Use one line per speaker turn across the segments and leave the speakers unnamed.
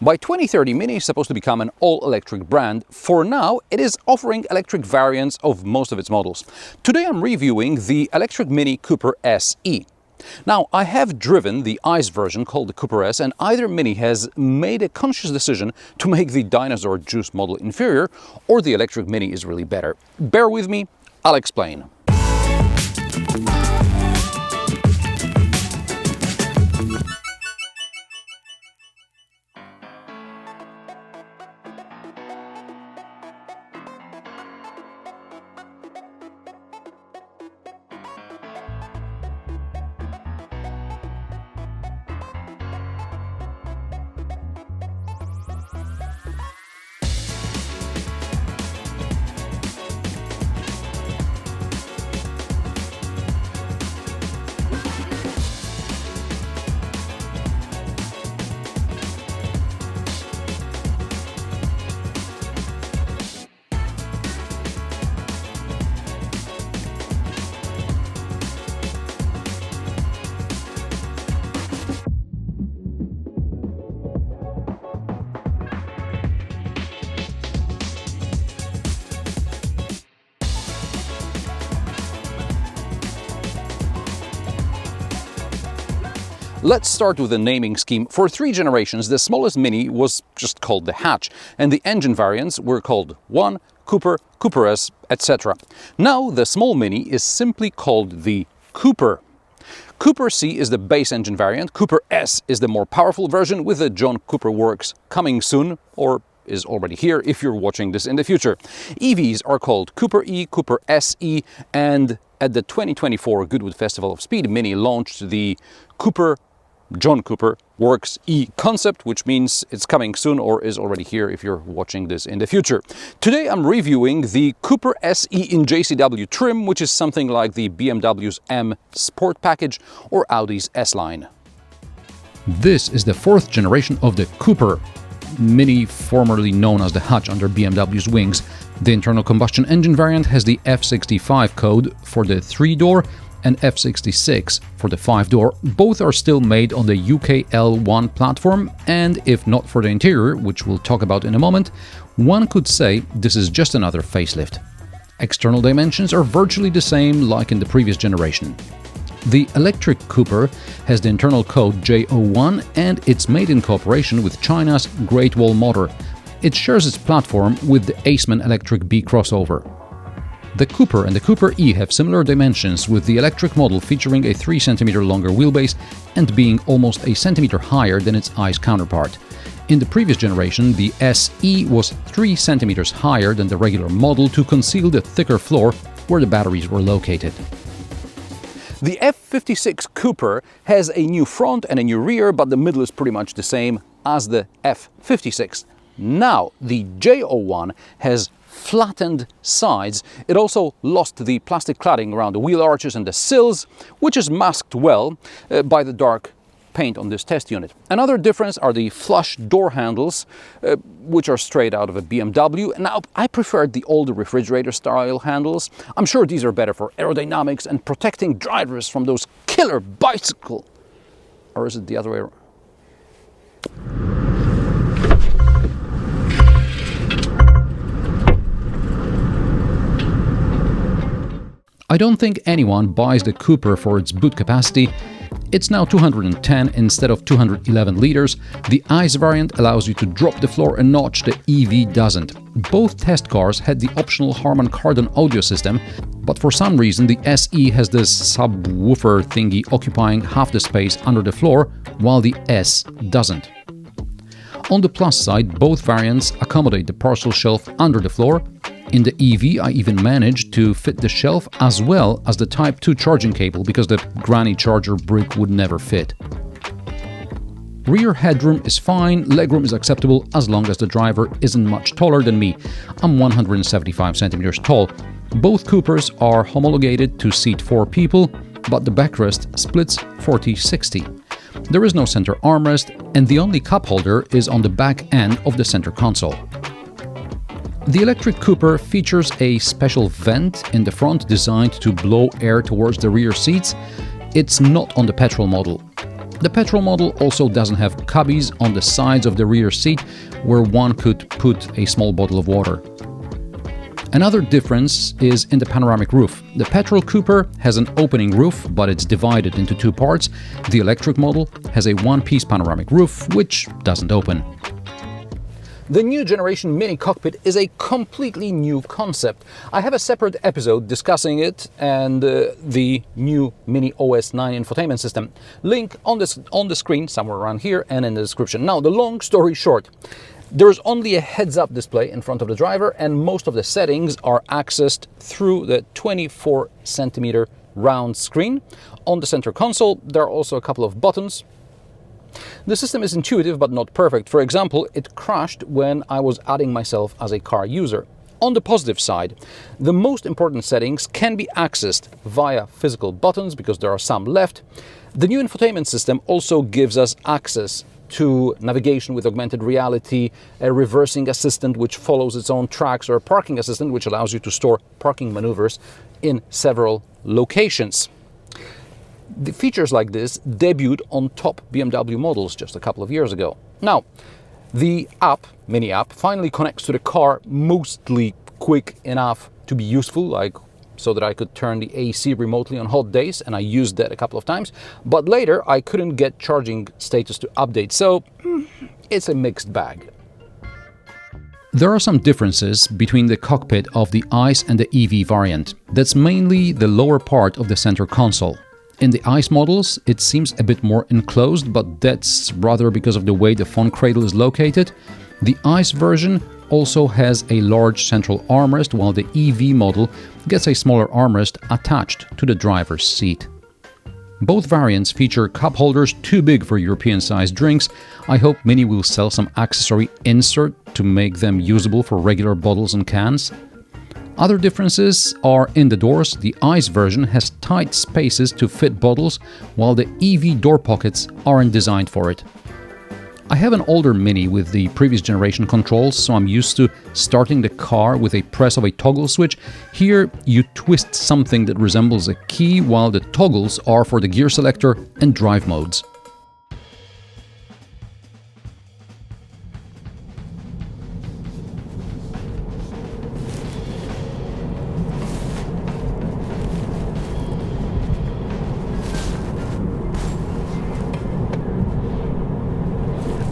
By 2030, MINI is supposed to become an all-electric brand. For now, it is offering electric variants of most of its models. Today I'm reviewing the electric MINI Cooper SE. Now, I have driven the ICE version called the Cooper S, and either MINI has made a conscious decision to make the dinosaur juice model inferior, or the electric MINI is really better. Bear with me, I'll explain. Let's start with the naming scheme. For 3 generations, the smallest MINI was just called the hatch, and the engine variants were called 1, Cooper, Cooper S, etc. Now the small MINI is simply called the Cooper. Cooper C is the base engine variant, Cooper S is the more powerful version with the John Cooper works coming soon, or is already here if you're watching this in the future. EVs are called Cooper E, Cooper SE, and at the 2024 Goodwood Festival of Speed, MINI launched the Cooper John Cooper Works E concept, which means it's coming soon or is already here if you're watching this in the future. Today I'm reviewing the Cooper SE in JCW trim, which is something like the BMW's M Sport package or Audi's S-Line. This is the 4th generation of the Cooper MINI, formerly known as the hatch under BMW's wings. The internal combustion engine variant has the F65 code for the 3-door and F66 for the 5-door. Both are still made on the UK L1 platform, and if not for the interior, which we'll talk about in a moment, one could say this is just another facelift. External dimensions are virtually the same like in the previous generation. The electric Cooper has the internal code J01 and it's made in cooperation with China's Great Wall Motor. It shares its platform with the Aceman Electric B crossover. The Cooper and the Cooper E have similar dimensions, with the electric model featuring a 3 cm longer wheelbase and being almost a centimeter higher than its ICE counterpart. In the previous generation, the SE was 3 cm higher than the regular model to conceal the thicker floor where the batteries were located. The F56 Cooper has a new front and a new rear, but the middle is pretty much the same as the F56. Now, the J01 has flattened sides. It also lost the plastic cladding around the wheel arches and the sills, which is masked well by the dark paint on this test unit. Another difference are the flush door handles, which are straight out of a BMW. Now, I preferred the older refrigerator style handles. I'm sure these are better for aerodynamics and protecting drivers from those killer bicycle. Or is it the other way around? I don't think anyone buys the Cooper for its boot capacity. It's now 210 instead of 211 liters. The ICE variant allows you to drop the floor a notch, the EV doesn't. Both test cars had the optional Harman Kardon audio system, but for some reason the SE has this subwoofer thingy occupying half the space under the floor, while the S doesn't. On the plus side, both variants accommodate the parcel shelf under the floor. In the EV, I even managed to fit the shelf as well as the Type 2 charging cable because the granny charger brick would never fit. Rear headroom is fine, legroom is acceptable as long as the driver isn't much taller than me. I'm 175 centimeters tall. Both Coopers are homologated to seat 4 people, but the backrest splits 40-60. There is no center armrest, and the only cup holder is on the back end of the center console. The electric Cooper features a special vent in the front designed to blow air towards the rear seats. It's not on the petrol model. The petrol model also doesn't have cubbies on the sides of the rear seat where one could put a small bottle of water. Another difference is in the panoramic roof. The petrol Cooper has an opening roof, but it's divided into two parts. The electric model has a one-piece panoramic roof, which doesn't open. The new generation Mini cockpit is a completely new concept. I have a separate episode discussing it and the new Mini OS 9 infotainment system. Link on the screen somewhere around here and in the description. Now, the long story short, there's only a heads-up display in front of the driver, and most of the settings are accessed through the 24 centimeter round screen. On the center console, there are also a couple of buttons. The system is intuitive but not perfect. For example, it crashed when I was adding myself as a car user. On the positive side, the most important settings can be accessed via physical buttons because there are some left. The new infotainment system also gives us access to navigation with augmented reality, a reversing assistant which follows its own tracks, or a parking assistant which allows you to store parking maneuvers in several locations. The features like this debuted on top BMW models just a couple of years ago. Now, the app, Mini app, finally connects to the car mostly quick enough to be useful, so that I could turn the AC remotely on hot days, and I used that a couple of times. But later, I couldn't get charging status to update, so it's a mixed bag. There are some differences between the cockpit of the ICE and the EV variant. That's mainly the lower part of the center console. In the ICE models, it seems a bit more enclosed, but that's rather because of the way the phone cradle is located. The ICE version also has a large central armrest, while the EV model gets a smaller armrest attached to the driver's seat. Both variants feature cup holders too big for European-sized drinks. I hope Mini will sell some accessory insert to make them usable for regular bottles and cans. Other differences are in the doors. The ICE version has tight spaces to fit bottles, while the EV door pockets aren't designed for it. I have an older Mini with the previous generation controls, so I'm used to starting the car with a press of a toggle switch. Here, you twist something that resembles a key, while the toggles are for the gear selector and drive modes.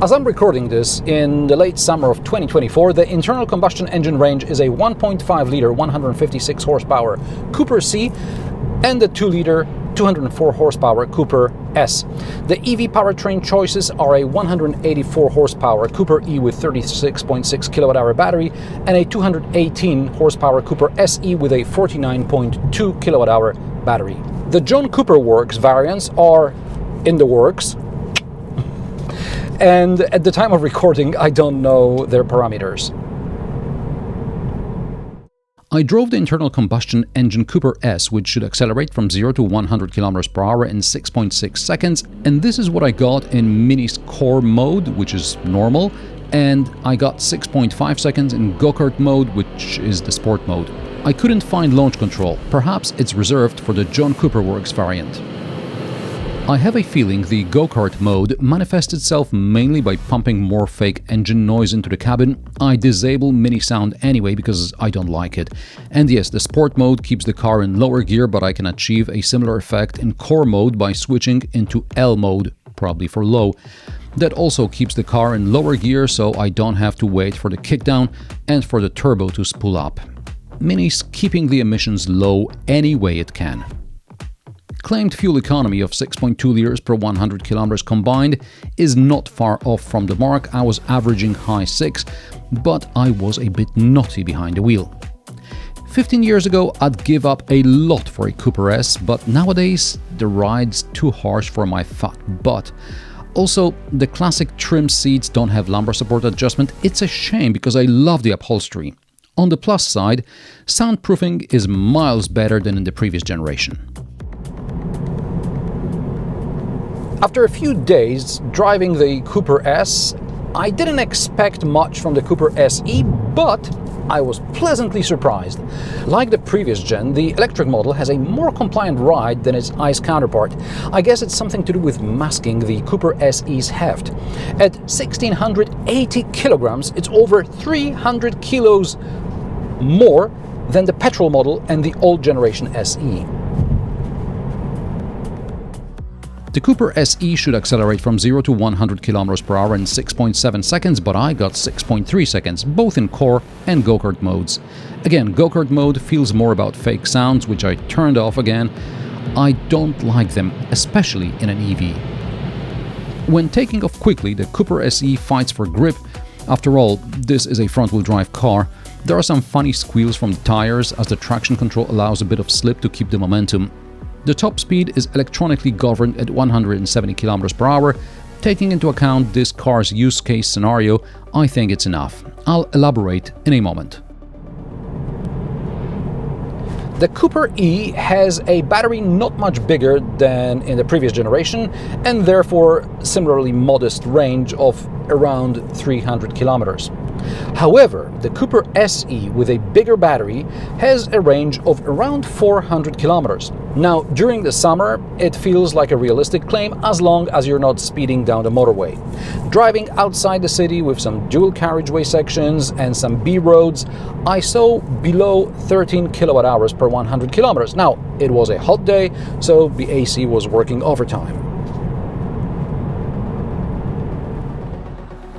As I'm recording this in the late summer of 2024, the internal combustion engine range is a 1.5-litre 156 horsepower Cooper C and the 2-litre 204 horsepower Cooper S. The EV powertrain choices are a 184 horsepower Cooper E with 36.6 kilowatt-hour battery and a 218 horsepower Cooper SE with a 49.2 kilowatt-hour battery. The John Cooper Works variants are in the works, and at the time of recording, I don't know their parameters. I drove the internal combustion engine Cooper S, which should accelerate from 0 to 100 km per hour in 6.6 seconds, and this is what I got in Mini's core mode, which is normal, and I got 6.5 seconds in go-kart mode, which is the sport mode. I couldn't find launch control. Perhaps it's reserved for the John Cooper Works variant. I have a feeling the go-kart mode manifests itself mainly by pumping more fake engine noise into the cabin. I disable Mini sound anyway because I don't like it. And yes, the sport mode keeps the car in lower gear, but I can achieve a similar effect in core mode by switching into L mode, probably for low. That also keeps the car in lower gear, so I don't have to wait for the kickdown and for the turbo to spool up. Mini's keeping the emissions low any way it can. Claimed fuel economy of 6.2 liters per 100 kilometers combined is not far off from the mark. I was averaging high 6, but I was a bit naughty behind the wheel. 15 years ago, I'd give up a lot for a Cooper S, but nowadays the ride's too harsh for my fat butt. Also, the classic trim seats don't have lumbar support adjustment. It's a shame because I love the upholstery. On the plus side, soundproofing is miles better than in the previous generation. After a few days driving the Cooper S, I didn't expect much from the Cooper SE, but I was pleasantly surprised. Like the previous gen, the electric model has a more compliant ride than its ICE counterpart. I guess it's something to do with masking the Cooper SE's heft. At 1,680 kilograms, it's over 300 kilos more than the petrol model and the old generation SE. The Cooper SE should accelerate from 0 to 100 km per hour in 6.7 seconds, but I got 6.3 seconds, both in core and go-kart modes. Again, go-kart mode feels more about fake sounds, which I turned off again. I don't like them, especially in an EV. When taking off quickly, the Cooper SE fights for grip. After all, this is a front-wheel drive car. There are some funny squeals from the tires, as the traction control allows a bit of slip to keep the momentum. The top speed is electronically governed at 170 km per hour. Taking into account this car's use case scenario, I think it's enough. I'll elaborate in a moment. The Cooper E has a battery not much bigger than in the previous generation, and therefore similarly modest range of around 300 kilometers. However, the Cooper SE with a bigger battery has a range of around 400 kilometers. Now, during the summer, it feels like a realistic claim as long as you're not speeding down the motorway. Driving outside the city with some dual carriageway sections and some B roads, I saw below 13 kilowatt hours per 100 kilometers. Now, it was a hot day, so the AC was working overtime.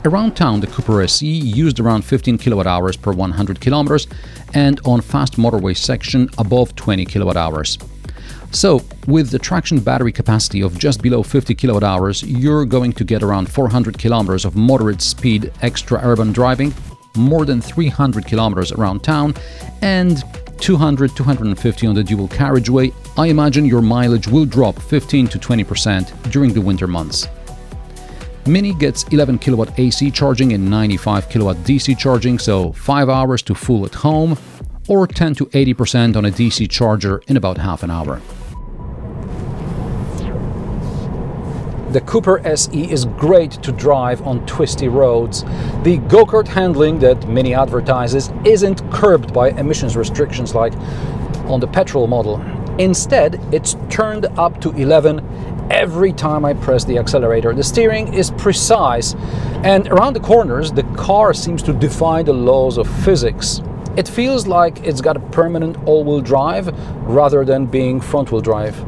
Around town, the Cooper SE used around 15 kilowatt hours per 100 kilometers, and on fast motorway section above 20 kilowatt hours. So, with the traction battery capacity of just below 50 kilowatt hours, you're going to get around 400 kilometers of moderate speed extra urban driving, more than 300 kilometers around town, and 200-250 on the dual carriageway. I imagine your mileage will drop 15 to 20% during the winter months. Mini gets 11 kilowatt AC charging and 95 kilowatt DC charging, so 5 hours to full at home, or 10 to 80% on a DC charger in about half an hour. The Cooper SE is great to drive on twisty roads. The go-kart handling that Mini advertises isn't curbed by emissions restrictions like on the petrol model. Instead, it's turned up to 11 every time I press the accelerator. The steering is precise, and around the corners, the car seems to defy the laws of physics. It feels like it's got a permanent all-wheel drive rather than being front-wheel drive.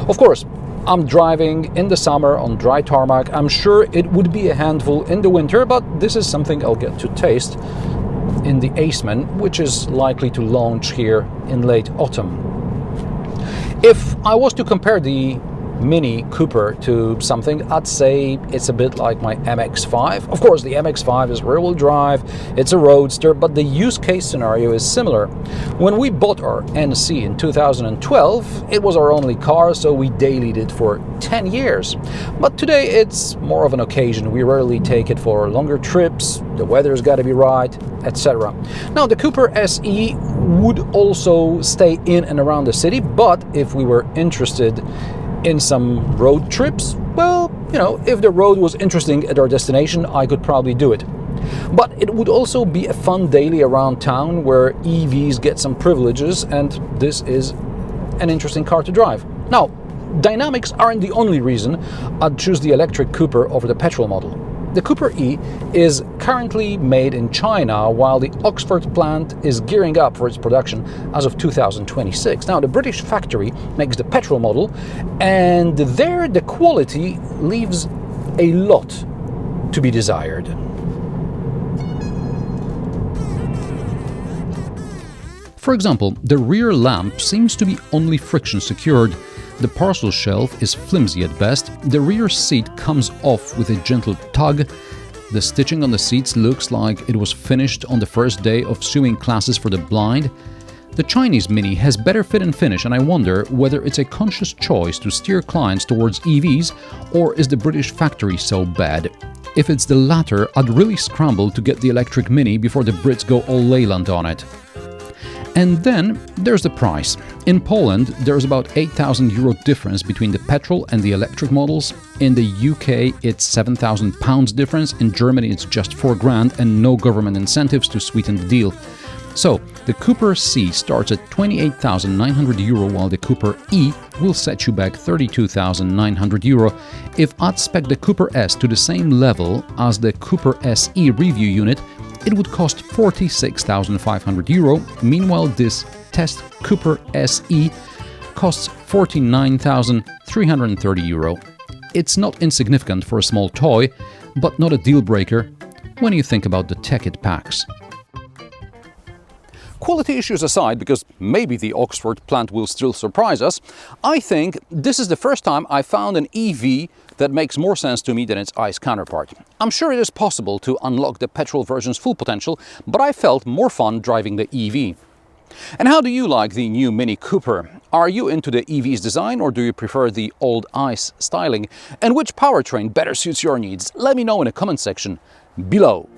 Of course, I'm driving in the summer on dry tarmac. I'm sure it would be a handful in the winter, but this is something I'll get to taste in the Aceman, which is likely to launch here in late autumn. If I was to compare the Mini Cooper to something, I'd say it's a bit like my MX-5. Of course, the MX-5 is rear-wheel drive, it's a roadster, but the use case scenario is similar. When we bought our NC in 2012, it was our only car, so we dailied it for 10 years. But today it's more of an occasion. We rarely take it for longer trips, the weather's got to be right, etc. Now, the Cooper SE would also stay in and around the city, but if we were interested in some road trips, well, if the road was interesting at our destination, I could probably do it. But it would also be a fun daily around town where EVs get some privileges, and this is an interesting car to drive. Now, dynamics aren't the only reason I'd choose the electric Cooper over the petrol model. The Cooper E is currently made in China, while the Oxford plant is gearing up for its production as of 2026. Now, the British factory makes the petrol model, and there the quality leaves a lot to be desired. For example, the rear lamp seems to be only friction secured. The parcel shelf is flimsy at best. The rear seat comes off with a gentle tug. The stitching on the seats looks like it was finished on the first day of sewing classes for the blind. The Chinese Mini has better fit and finish, and I wonder whether it's a conscious choice to steer clients towards EVs, or is the British factory so bad? If it's the latter, I'd really scramble to get the electric Mini before the Brits go all Leyland on it. And then there's the price. In Poland, there's about €8,000 difference between the petrol and the electric models. In the UK, it's £7,000 difference. In Germany, it's just £4,000 and no government incentives to sweeten the deal. So, the Cooper C starts at €28,900 while the Cooper E will set you back €32,900. If I'd spec the Cooper S to the same level as the Cooper SE review unit, it would cost €46,500. Meanwhile, this test Cooper SE costs €49,330. It's not insignificant for a small toy, but not a deal breaker when you think about the tech it packs. Quality issues aside, because maybe the Oxford plant will still surprise us, I think this is the first time I found an EV that makes more sense to me than its ICE counterpart. I'm sure it is possible to unlock the petrol version's full potential, but I felt more fun driving the EV. And how do you like the new Mini Cooper? Are you into the EV's design, or do you prefer the old ICE styling? And which powertrain better suits your needs? Let me know in the comment section below.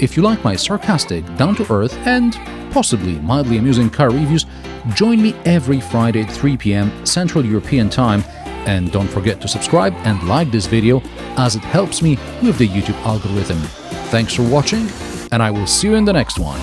If you like my sarcastic, down-to-earth and possibly mildly amusing car reviews, join me every Friday at 3 p.m. Central European Time, and don't forget to subscribe and like this video, as it helps me with the YouTube algorithm. Thanks for watching, and I will see you in the next one.